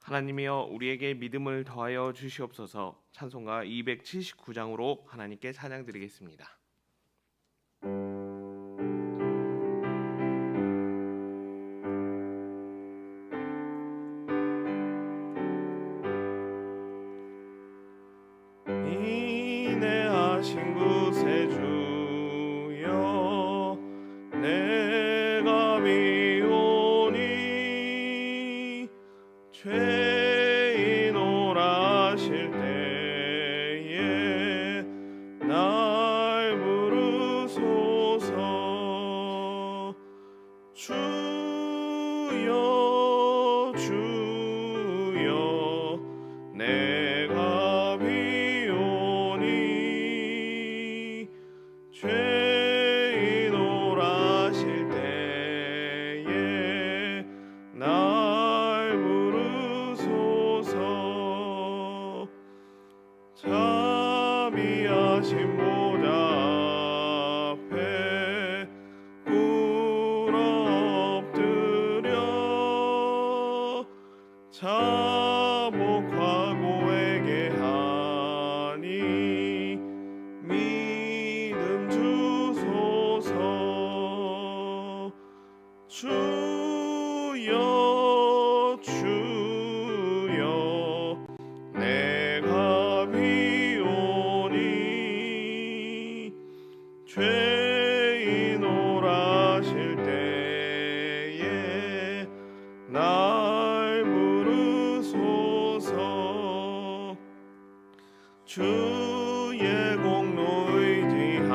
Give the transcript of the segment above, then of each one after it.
하나님이여 우리에게 믿음을 더하여 주시옵소서. 찬송가 279장으로 하나님께 찬양드리겠습니다. 인내하신 구세주여 내가 미오니 죄인 오라실 때에 날 부르소서. 주여 주여 내가 비오니 죄인 오라실 때에 날 부르소서. 자비하신 보좌 앞에 꿇어 엎드려 자복하고 회개하니 믿음 주소서. 주여 주여 내가 비오니 죄인 오라실 때에 날 부르소서. 주의 공로 의지하여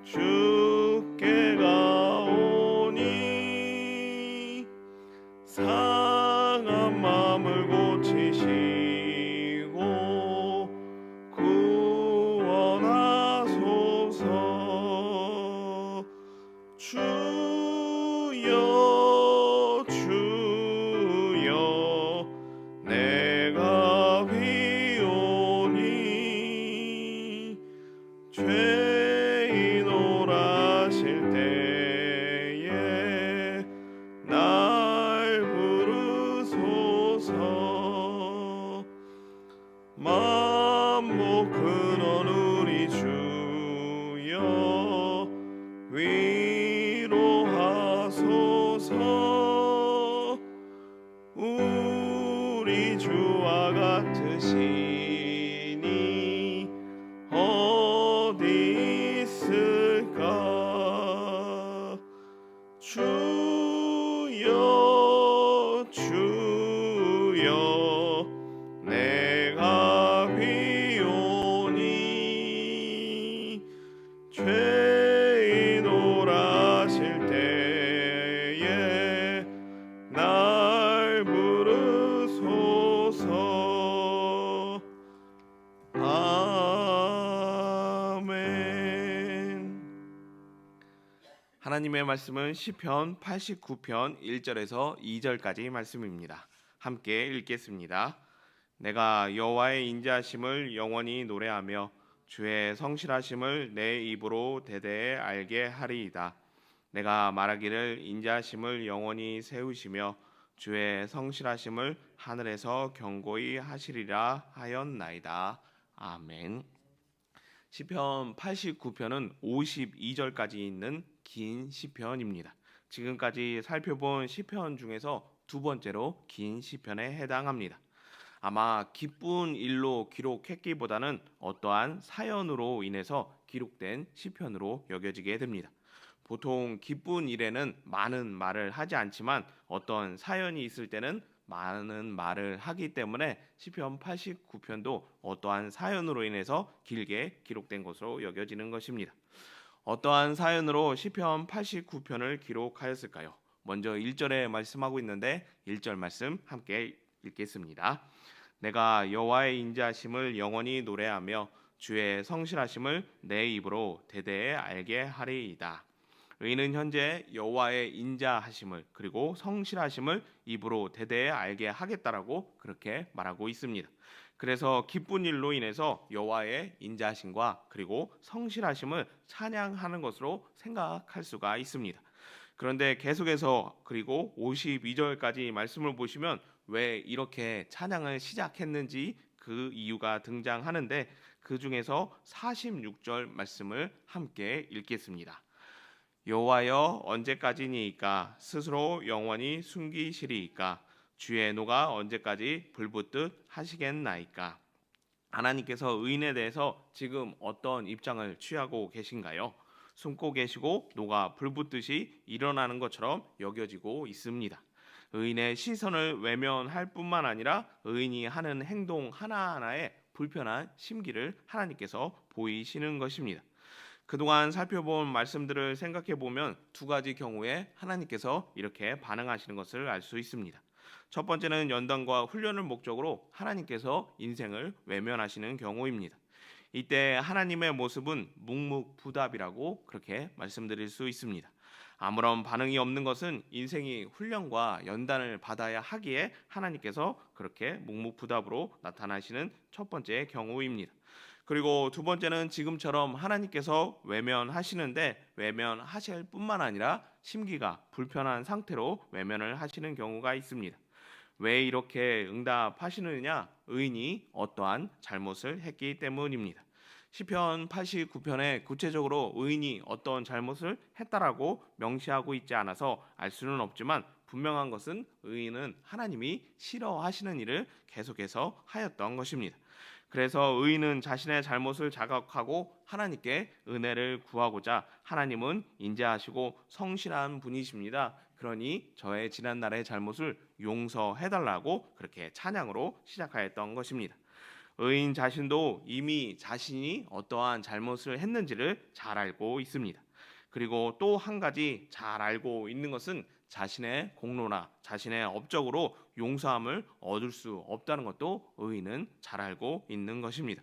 주께 가오니 상한 마음을 고치시고 구원하소서. 주여 주여 내가 비오니 죄인 오라실 때에 날 부르소서. 만복 근원 우리 주여 위로하소서. 우리 주와 같으시니 어디 있을까. 주여 주여 내가 비오니 죄인 오라실 때에 날 부르소서. 아멘. 하나님의 말씀은 시편 89편 1절에서 2절까지 말씀입니다. 함께 읽겠습니다. 내가 여호와의 인자하심을 영원히 노래하며 주의 성실하심을 내 입으로 대대에 알게 하리이다. 내가 말하기를 인자하심을 영원히 세우시며 주의 성실하심을 하늘에서 경고히 하시리라 하였나이다. 아멘. 시편 89편은 52절까지 있는 긴 시편입니다. 지금까지 살펴본 시편 중에서 두 번째로 긴 시편에 해당합니다. 아마 기쁜 일로 기록했기보다는 어떠한 사연으로 인해서 기록된 시편으로 여겨지게 됩니다. 보통 기쁜 일에는 많은 말을 하지 않지만 어떤 사연이 있을 때는 많은 말을 하기 때문에 시편 89편도 어떠한 사연으로 인해서 길게 기록된 것으로 여겨지는 것입니다. 어떠한 사연으로 시편 89편을 기록하였을까요? 먼저 1절에 말씀하고 있는데 1절 말씀 함께 읽겠습니다. 내가 여호와의 인자하심을 영원히 노래하며 주의 성실하심을 내 입으로 대대에 알게 하리이다. 의인은 현재 여호와의 인자하심을 그리고 성실하심을 입으로 대대에 알게 하겠다라고 그렇게 말하고 있습니다. 그래서 기쁜 일로 인해서 여호와의 인자하심과 그리고 성실하심을 찬양하는 것으로 생각할 수가 있습니다. 그런데 계속해서 그리고 52절까지 말씀을 보시면 왜 이렇게 찬양을 시작했는지 그 이유가 등장하는데 그 중에서 46절 말씀을 함께 읽겠습니다. 여호와여 언제까지니이까 스스로 영원히 숨기시리이까 주의 노가 언제까지 불붙듯 하시겠나이까. 하나님께서 의인에 대해서 지금 어떤 입장을 취하고 계신가요? 숨고 계시고 노가 불붙듯이 일어나는 것처럼 여겨지고 있습니다. 의인의 시선을 외면할 뿐만 아니라 의인이 하는 행동 하나하나에 불편한 심기를 하나님께서 보이시는 것입니다. 그동안 살펴본 말씀들을 생각해 보면 두 가지 경우에 하나님께서 이렇게 반응하시는 것을 알 수 있습니다. 첫 번째는 연단과 훈련을 목적으로 하나님께서 인생을 외면하시는 경우입니다. 이때 하나님의 모습은 묵묵부답이라고 그렇게 말씀드릴 수 있습니다. 아무런 반응이 없는 것은 인생이 훈련과 연단을 받아야 하기에 하나님께서 그렇게 묵묵부답으로 나타나시는 첫 번째 경우입니다. 그리고 두 번째는 지금처럼 하나님께서 외면하시는데 외면하실 뿐만 아니라 심기가 불편한 상태로 외면을 하시는 경우가 있습니다. 왜 이렇게 응답하시느냐? 의인이 어떠한 잘못을 했기 때문입니다. 시편 89편에 구체적으로 의인이 어떤 잘못을 했다라고 명시하고 있지 않아서 알 수는 없지만 분명한 것은 의인은 하나님이 싫어하시는 일을 계속해서 하였던 것입니다. 그래서 의인은 자신의 잘못을 자각하고 하나님께 은혜를 구하고자 하나님은 인자하시고 성실한 분이십니다. 그러니 저의 지난날의 잘못을 용서해달라고 그렇게 찬양으로 시작하였던 것입니다. 의인 자신도 이미 자신이 어떠한 잘못을 했는지를 잘 알고 있습니다. 그리고 또 한 가지 잘 알고 있는 것은 자신의 공로나 자신의 업적으로 용서함을 얻을 수 없다는 것도 의인은 잘 알고 있는 것입니다.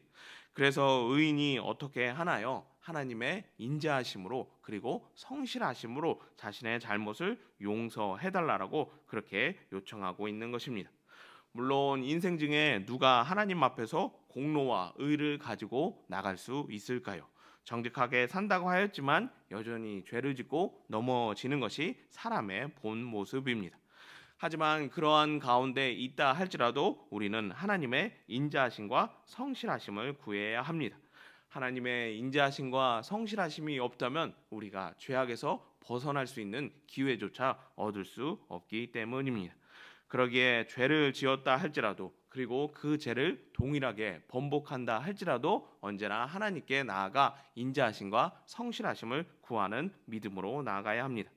그래서 의인이 어떻게 하나요? 하나님의 인자하심으로 그리고 성실하심으로 자신의 잘못을 용서해달라고 그렇게 요청하고 있는 것입니다. 물론 인생 중에 누가 하나님 앞에서 공로와 의를 가지고 나갈 수 있을까요? 정직하게 산다고 하였지만 여전히 죄를 짓고 넘어지는 것이 사람의 본 모습입니다. 하지만 그러한 가운데 있다 할지라도 우리는 하나님의 인자하심과 성실하심을 구해야 합니다. 하나님의 인자하심과 성실하심이 없다면 우리가 죄악에서 벗어날 수 있는 기회조차 얻을 수 없기 때문입니다. 그러기에 죄를 지었다 할지라도 그리고 그 죄를 동일하게 번복한다 할지라도 언제나 하나님께 나아가 인자하심과 성실하심을 구하는 믿음으로 나아가야 합니다.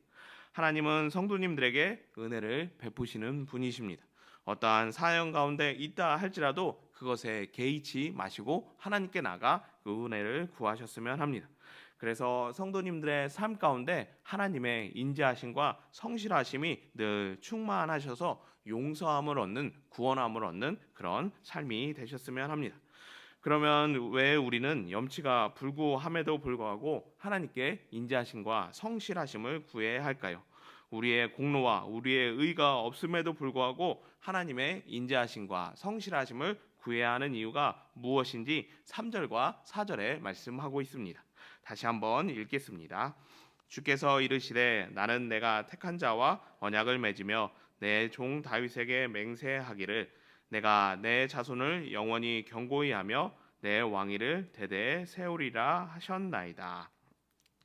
하나님은 성도님들에게 은혜를 베푸시는 분이십니다. 어떠한 사연 가운데 있다 할지라도 그것에 개의치 마시고 하나님께 나가 그 은혜를 구하셨으면 합니다. 그래서 성도님들의 삶 가운데 하나님의 인자하심과 성실하심이 늘 충만하셔서 용서함을 얻는 구원함을 얻는 그런 삶이 되셨으면 합니다. 그러면 왜 우리는 염치가 불구함에도 불구하고 하나님께 인자하심과 성실하심을 구해야 할까요? 우리의 공로와 우리의 의가 없음에도 불구하고 하나님의 인자하심과 성실하심을 구해야 하는 이유가 무엇인지 3절과 4절에 말씀하고 있습니다. 다시 한번 읽겠습니다. 주께서 이르시되 나는 내가 택한 자와 언약을 맺으며 내 종 다윗에게 맹세하기를 내가 내 자손을 영원히 견고히 하며 내 왕위를 대대에 세우리라 하셨나이다.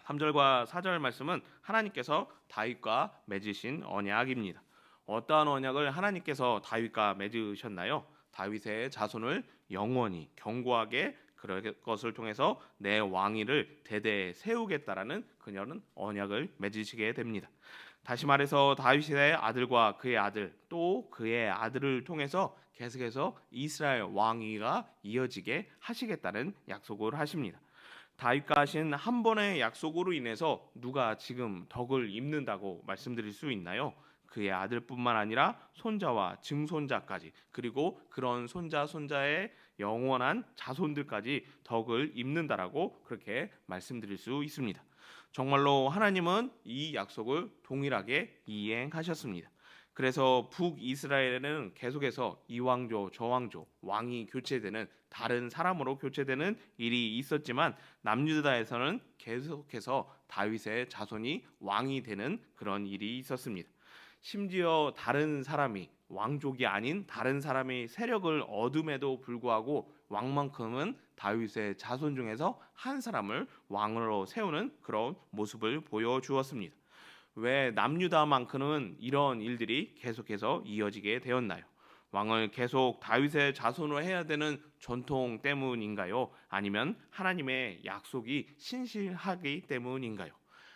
3절과 4절 말씀은 하나님께서 다윗과 맺으신 언약입니다. 어떠한 언약을 하나님께서 다윗과 맺으셨나요? 다윗의 자손을 영원히 견고하게 그럴 것을 통해서 내 왕위를 대대에 세우겠다라는 그녀는 언약을 맺으시게 됩니다. 다시 말해서 다윗의 아들과 그의 아들 또 그의 아들을 통해서 계속해서 이스라엘 왕위가 이어지게 하시겠다는 약속을 하십니다. 다윗과 하신 한 번의 약속으로 인해서 누가 지금 덕을 입는다고 말씀드릴 수 있나요? 그의 아들뿐만 아니라 손자와 증손자까지 그리고 그런 손자 손자의 영원한 자손들까지 덕을 입는다라고 그렇게 말씀드릴 수 있습니다. 정말로 하나님은 이 약속을 동일하게 이행하셨습니다. 그래서 북이스라엘에는 계속해서 이 왕조 저 왕조 왕이 교체되는 다른 사람으로 교체되는 일이 있었지만 남유다에서는 계속해서 다윗의 자손이 왕이 되는 그런 일이 있었습니다. 심지어 다른 사람이 왕족이 아닌 다른 사람이 세력을 얻음에도 불구하고 왕만큼은 다윗의 자손 중에서 한 사람을 왕으로 세우는 그런 모습을 보여주었습니다. 왜 남유다만큼은 이런 일들이 계속해서 이어지게 되었나요? 왕을 계속 다윗의 자손으로 해야 되는 전통 때문인가요? 아니면 하나님의 약속이 신실하기 때문인가요?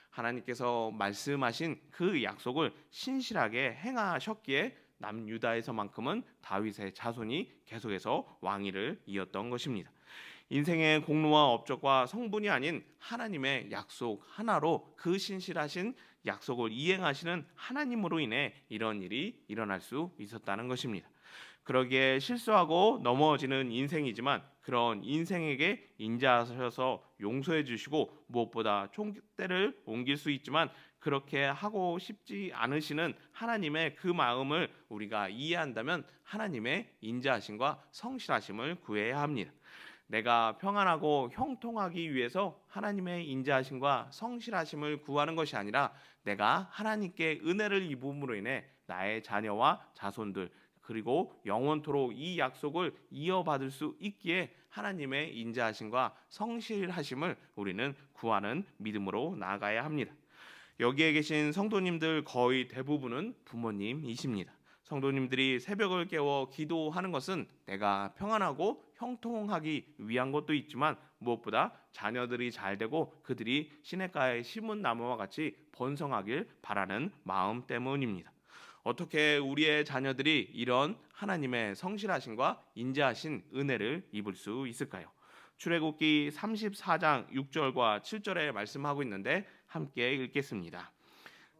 하나님께서 말씀하신 그 약속을 신실하게 행하셨기에 남유다에서만큼은 다윗의 자손이 계속해서 왕위를 이었던 것입니다. 인생의 공로와 업적과 성분이 아닌 하나님의 약속 하나로 그 신실하신 약속을 이행하시는 하나님으로 인해 이런 일이 일어날 수 있었다는 것입니다. 그러기에 실수하고 넘어지는 인생이지만 그런 인생에게 인자하셔서 용서해 주시고 무엇보다 총대를 옮길 수 있지만 그렇게 하고 싶지 않으시는 하나님의 그 마음을 우리가 이해한다면 하나님의 인자하심과 성실하심을 구해야 합니다. 내가 평안하고 형통하기 위해서 하나님의 인자하심과 성실하심을 구하는 것이 아니라 내가 하나님께 은혜를 입음으로 인해 나의 자녀와 자손들 그리고 영원토록 이 약속을 이어받을 수 있기에 하나님의 인자하심과 성실하심을 우리는 구하는 믿음으로 나아가야 합니다. 여기에 계신 성도님들 거의 대부분은 부모님이십니다. 성도님들이 새벽을 깨워 기도하는 것은 내가 평안하고 형통하기 위한 것도 있지만 무엇보다 자녀들이 잘 되고 그들이 시냇가에 심은 나무와 같이 번성하길 바라는 마음 때문입니다. 어떻게 우리의 자녀들이 이런 하나님의 성실하심과 인자하신 은혜를 입을 수 있을까요? 출애굽기 34장 6절과 7절에 말씀하고 있는데 함께 읽겠습니다.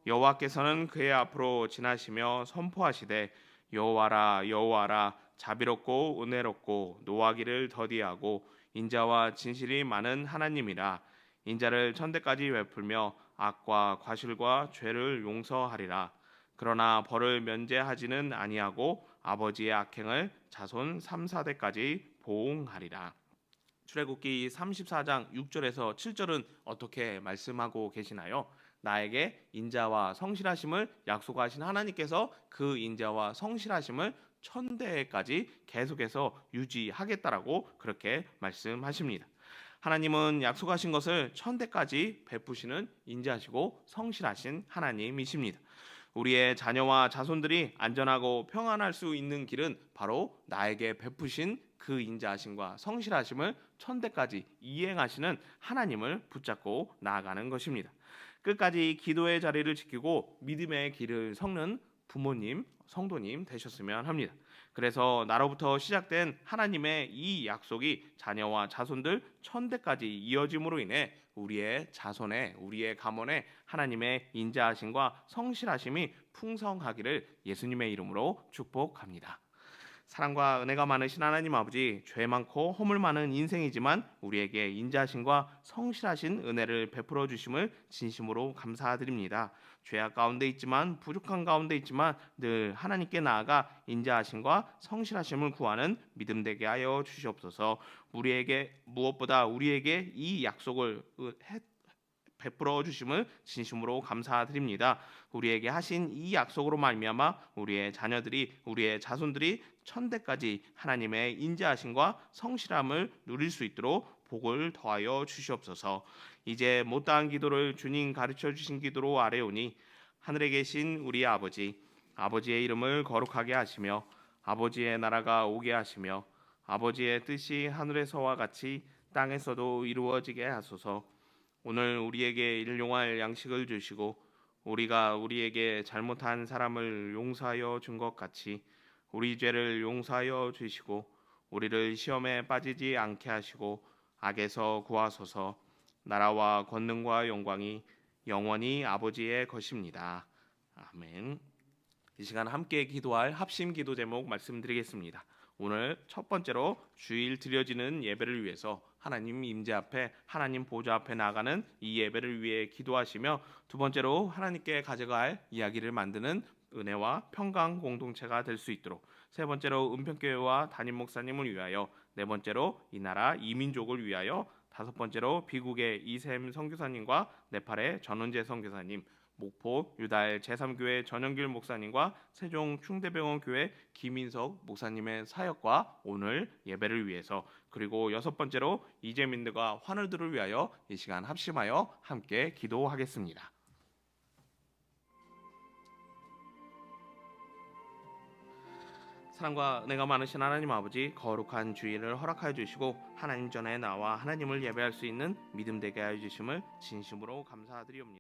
여호와께서는 그의 앞으로 지나시며 선포하시되 여호와라 여호와라 자비롭고 은혜롭고 노하기를 더디하고 인자와 진실이 많은 하나님이라 인자를 천대까지 베풀며 악과 과실과 죄를 용서하리라. 그러나 벌을 면제하지는 아니하고 아버지의 악행을 자손 3, 4대까지 보응하리라. 출애굽기 34장 6절에서 7절은 어떻게 말씀하고 계시나요? 나에게 인자와 성실하심을 약속하신 하나님께서 그 인자와 성실하심을 천대까지 계속해서 유지하겠다라고 그렇게 말씀하십니다. 하나님은 약속하신 것을 천대까지 베푸시는 인자하시고 성실하신 하나님이십니다. 우리의 자녀와 자손들이 안전하고 평안할 수 있는 길은 바로 나에게 베푸신 그 인자하심과 성실하심을 천대까지 이행하시는 하나님을 붙잡고 나아가는 것입니다. 끝까지 기도의 자리를 지키고 믿음의 길을 섞는 부모님, 성도님 되셨으면 합니다. 그래서 나로부터 시작된 하나님의 이 약속이 자녀와 자손들 천대까지 이어짐으로 인해 우리의 자손에 우리의 가문에 하나님의 인자하심과 성실하심이 풍성하기를 예수님의 이름으로 축복합니다. 사랑과 은혜가 많으신 하나님 아버지, 죄 많고 허물 많은 인생이지만 우리에게 인자하심과 성실하신 은혜를 베풀어 주심을 진심으로 감사드립니다. 죄악 가운데 있지만 부족한 가운데 있지만 늘 하나님께 나아가 인자하심과 성실하심을 구하는 믿음 되게 하여 주시옵소서. 우리에게 무엇보다 우리에게 이 약속을 베풀어 주심을 진심으로 감사드립니다. 우리에게 하신 이 약속으로 말미암아 우리의 자녀들이 우리의 자손들이 천대까지 하나님의 인자하심과 성실함을 누릴 수 있도록 복을 더하여 주시옵소서. 이제 못다한 기도를 주님 가르쳐 주신 기도로 아뢰오니 하늘에 계신 우리 아버지, 아버지의 이름을 거룩하게 하시며 아버지의 나라가 오게 하시며 아버지의 뜻이 하늘에서와 같이 땅에서도 이루어지게 하소서. 오늘 우리에게 일용할 양식을 주시고 우리가 우리에게 잘못한 사람을 용서하여 준 것 같이 우리 죄를 용서하여 주시고 우리를 시험에 빠지지 않게 하시고 악에서 구하소서. 나라와 권능과 영광이 영원히 아버지의 것입니다. 아멘. 이 시간 함께 기도할 합심 기도 제목 말씀드리겠습니다. 오늘 첫 번째로 주일 드려지는 예배를 위해서 하나님 임재 앞에 하나님 보좌 앞에 나가는 이 예배를 위해 기도하시며 두 번째로 하나님께 가져갈 이야기를 만드는 은혜와 평강 공동체가 될 수 있도록, 세 번째로 은평교회와 담임 목사님을 위하여, 네 번째로 이 나라 이민족을 위하여, 다섯 번째로 비국의 이샘 선교사님과 네팔의 전원재 선교사님, 목포 유다엘 제3교회 전영길 목사님과 세종 충대병원 교회 김인석 목사님의 사역과 오늘 예배를 위해서, 그리고 여섯 번째로 이재민들과 환우들을 위하여 이 시간 합심하여 함께 기도하겠습니다. 사랑과 은혜가 많으신 하나님 아버지, 거룩한 주일을 허락하여 주시고 하나님 전에 나와 하나님을 예배할 수 있는 믿음 되게 하여 주심을 진심으로 감사드리옵니다.